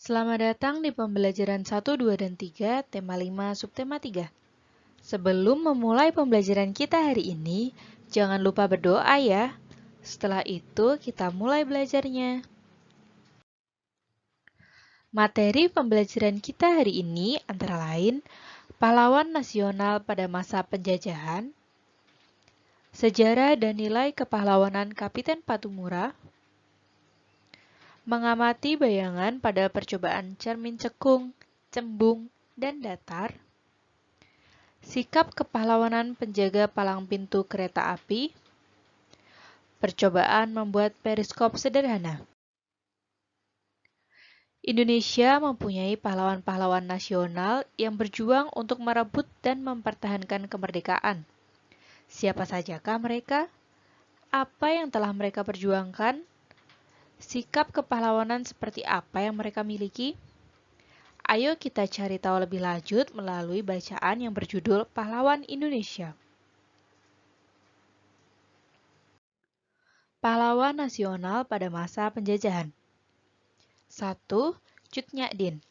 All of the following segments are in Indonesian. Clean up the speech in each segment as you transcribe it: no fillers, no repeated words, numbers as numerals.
Selamat datang di pembelajaran 1, 2, dan 3, tema 5, subtema 3. Sebelum memulai pembelajaran kita hari ini, jangan lupa berdoa ya. Setelah itu, kita mulai belajarnya. Materi pembelajaran kita hari ini antara lain pahlawan nasional pada masa penjajahan, sejarah dan nilai kepahlawanan Kapiten Patimura, mengamati bayangan pada percobaan cermin cekung, cembung, dan datar, sikap kepahlawanan penjaga palang pintu kereta api, percobaan membuat periskop sederhana. Indonesia mempunyai pahlawan-pahlawan nasional yang berjuang untuk merebut dan mempertahankan kemerdekaan. Siapa sajakah mereka? Apa yang telah mereka perjuangkan? Sikap kepahlawanan seperti apa yang mereka miliki? Ayo kita cari tahu lebih lanjut melalui bacaan yang berjudul Pahlawan Indonesia. Pahlawan nasional pada masa penjajahan. 1. Cut Nyak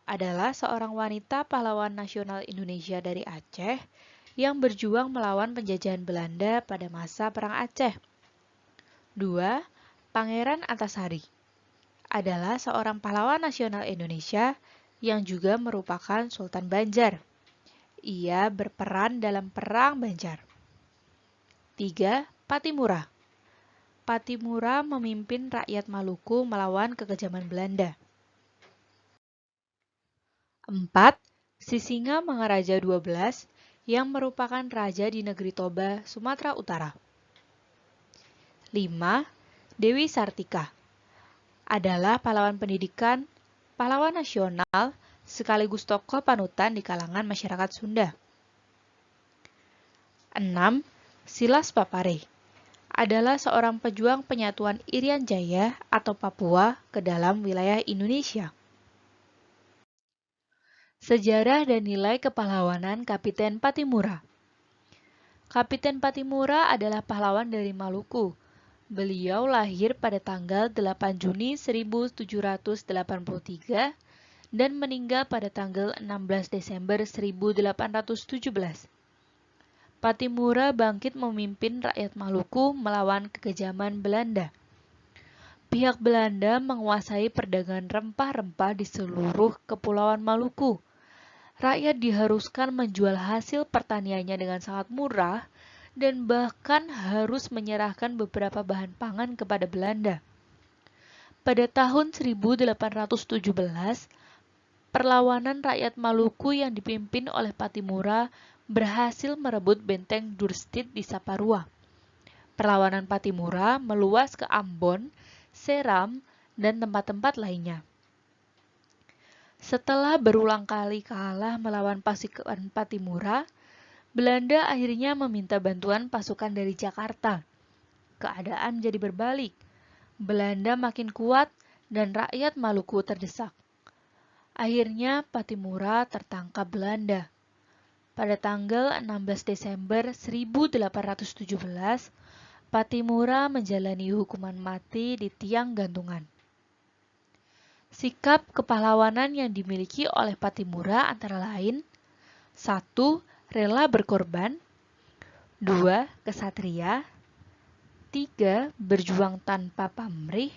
adalah seorang wanita pahlawan nasional Indonesia dari Aceh yang berjuang melawan penjajahan Belanda pada masa Perang Aceh. 2. Pangeran Antasari adalah seorang pahlawan nasional Indonesia yang juga merupakan Sultan Banjar. Ia berperan dalam Perang Banjar. 3. Patimura. Patimura memimpin rakyat Maluku melawan kekejaman Belanda. 4. Sisingamangaraja XII yang merupakan raja di negeri Toba, Sumatera Utara. 5. Dewi Sartika adalah pahlawan pendidikan, pahlawan nasional, sekaligus tokoh panutan di kalangan masyarakat Sunda. 6. Silas Papare adalah seorang pejuang penyatuan Irian Jaya atau Papua ke dalam wilayah Indonesia. Sejarah dan nilai kepahlawanan Kapiten Patimura. Kapiten Patimura adalah pahlawan dari Maluku. Beliau lahir pada tanggal 8 Juni 1783 dan meninggal pada tanggal 16 Desember 1817. Patimura bangkit memimpin rakyat Maluku melawan kekejaman Belanda. Pihak Belanda menguasai perdagangan rempah-rempah di seluruh kepulauan Maluku. Rakyat diharuskan menjual hasil pertaniannya dengan sangat murah dan bahkan harus menyerahkan beberapa bahan pangan kepada Belanda. Pada tahun 1817, perlawanan rakyat Maluku yang dipimpin oleh Patimura berhasil merebut benteng Durstit di Saparua. Perlawanan Patimura meluas ke Ambon, Seram, dan tempat-tempat lainnya. Setelah berulang kali kalah melawan pasukan Patimura, Belanda akhirnya meminta bantuan pasukan dari Jakarta. Keadaan jadi berbalik. Belanda makin kuat dan rakyat Maluku terdesak. Akhirnya Patimura tertangkap Belanda. Pada tanggal 16 Desember 1817, Patimura menjalani hukuman mati di tiang gantungan. Sikap kepahlawanan yang dimiliki oleh Patimura antara lain 1. Rela berkorban 2. Kesatria 3. Berjuang tanpa pamrih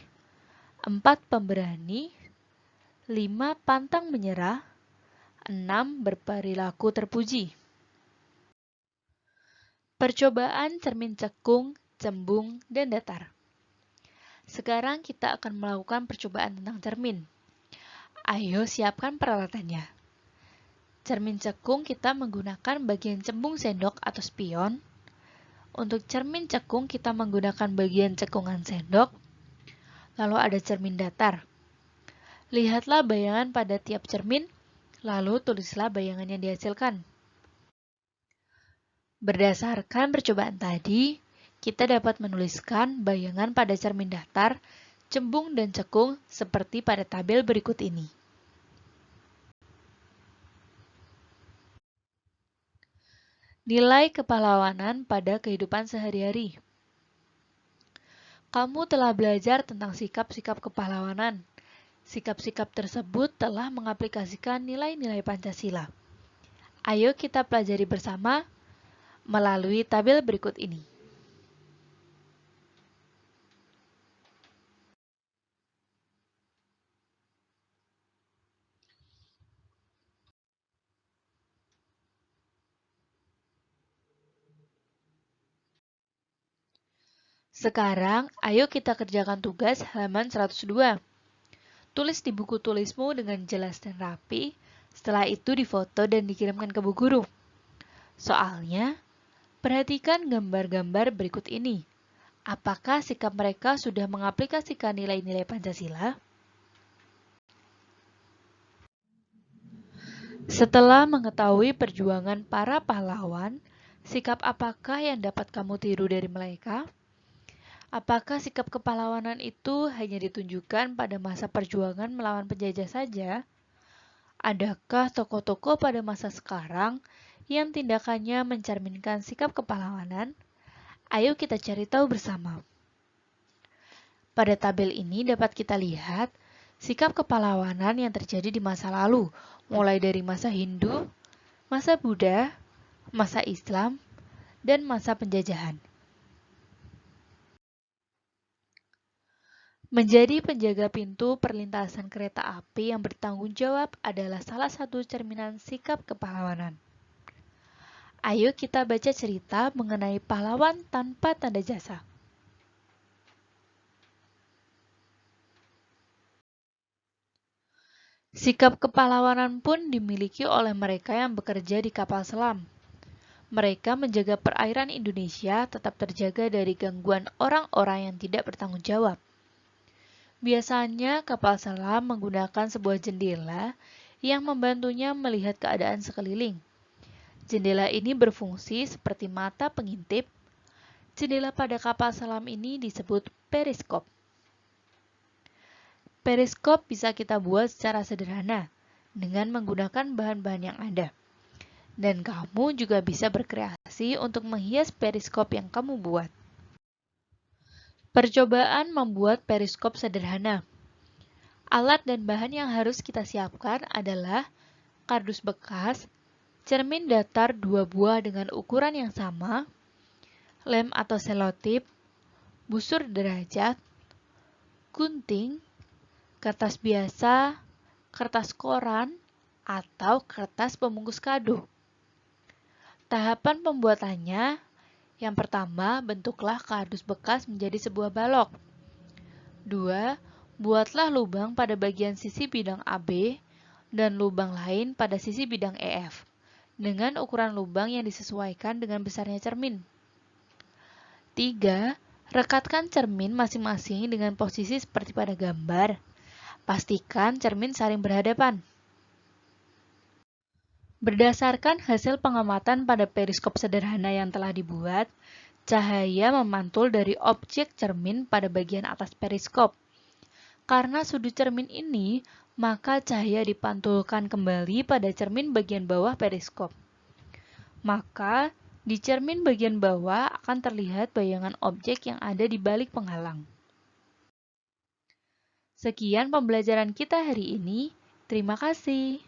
4. Pemberani 5. Pantang menyerah 6. Berperilaku terpuji. Percobaan cermin cekung, cembung, dan datar. Sekarang kita akan melakukan percobaan tentang cermin. Ayo siapkan peralatannya. Cermin cekung kita menggunakan bagian cembung sendok atau spion. Untuk cermin cekung kita menggunakan bagian cekungan sendok. Lalu ada cermin datar. Lihatlah bayangan pada tiap cermin, lalu tulislah bayangan yang dihasilkan. Berdasarkan percobaan tadi, kita dapat menuliskan bayangan pada cermin datar, cembung, dan cekung seperti pada tabel berikut ini. Nilai kepahlawanan pada kehidupan sehari-hari. Kamu telah belajar tentang sikap-sikap kepahlawanan. Sikap-sikap tersebut telah mengaplikasikan nilai-nilai Pancasila. Ayo kita pelajari bersama melalui tabel berikut ini. Sekarang, ayo kita kerjakan tugas halaman 102. Tulis di buku tulismu dengan jelas dan rapi, setelah itu difoto dan dikirimkan ke bu guru. Soalnya, perhatikan gambar-gambar berikut ini. Apakah sikap mereka sudah mengaplikasikan nilai-nilai Pancasila? Setelah mengetahui perjuangan para pahlawan, sikap apakah yang dapat kamu tiru dari mereka? Apakah sikap kepahlawanan itu hanya ditunjukkan pada masa perjuangan melawan penjajah saja? Adakah tokoh-tokoh pada masa sekarang yang tindakannya mencerminkan sikap kepahlawanan? Ayo kita cari tahu bersama. Pada tabel ini dapat kita lihat sikap kepahlawanan yang terjadi di masa lalu, mulai dari masa Hindu, masa Buddha, masa Islam, dan masa penjajahan. Menjadi penjaga pintu perlintasan kereta api yang bertanggung jawab adalah salah satu cerminan sikap kepahlawanan. Ayo kita baca cerita mengenai pahlawan tanpa tanda jasa. Sikap kepahlawanan pun dimiliki oleh mereka yang bekerja di kapal selam. Mereka menjaga perairan Indonesia tetap terjaga dari gangguan orang-orang yang tidak bertanggung jawab. Biasanya kapal selam menggunakan sebuah jendela yang membantunya melihat keadaan sekeliling. Jendela ini berfungsi seperti mata pengintip. Jendela pada kapal selam ini disebut periskop. Periskop bisa kita buat secara sederhana dengan menggunakan bahan-bahan yang ada. Dan kamu juga bisa berkreasi untuk menghias periskop yang kamu buat. Percobaan membuat periskop sederhana. Alat dan bahan yang harus kita siapkan adalah kardus bekas, cermin datar 2 buah dengan ukuran yang sama, lem atau selotip, busur derajat, gunting, kertas biasa, kertas koran, atau kertas pembungkus kado. Tahapan pembuatannya, yang pertama, bentuklah kardus bekas menjadi sebuah balok. 2. Buatlah lubang pada bagian sisi bidang AB dan lubang lain pada sisi bidang EF dengan ukuran lubang yang disesuaikan dengan besarnya cermin. 3. Rekatkan cermin masing-masing dengan posisi seperti pada gambar. Pastikan cermin saling berhadapan. Berdasarkan hasil pengamatan pada periskop sederhana yang telah dibuat, cahaya memantul dari objek cermin pada bagian atas periskop. Karena sudut cermin ini, maka cahaya dipantulkan kembali pada cermin bagian bawah periskop. Maka, di cermin bagian bawah akan terlihat bayangan objek yang ada di balik penghalang. Sekian pembelajaran kita hari ini. Terima kasih.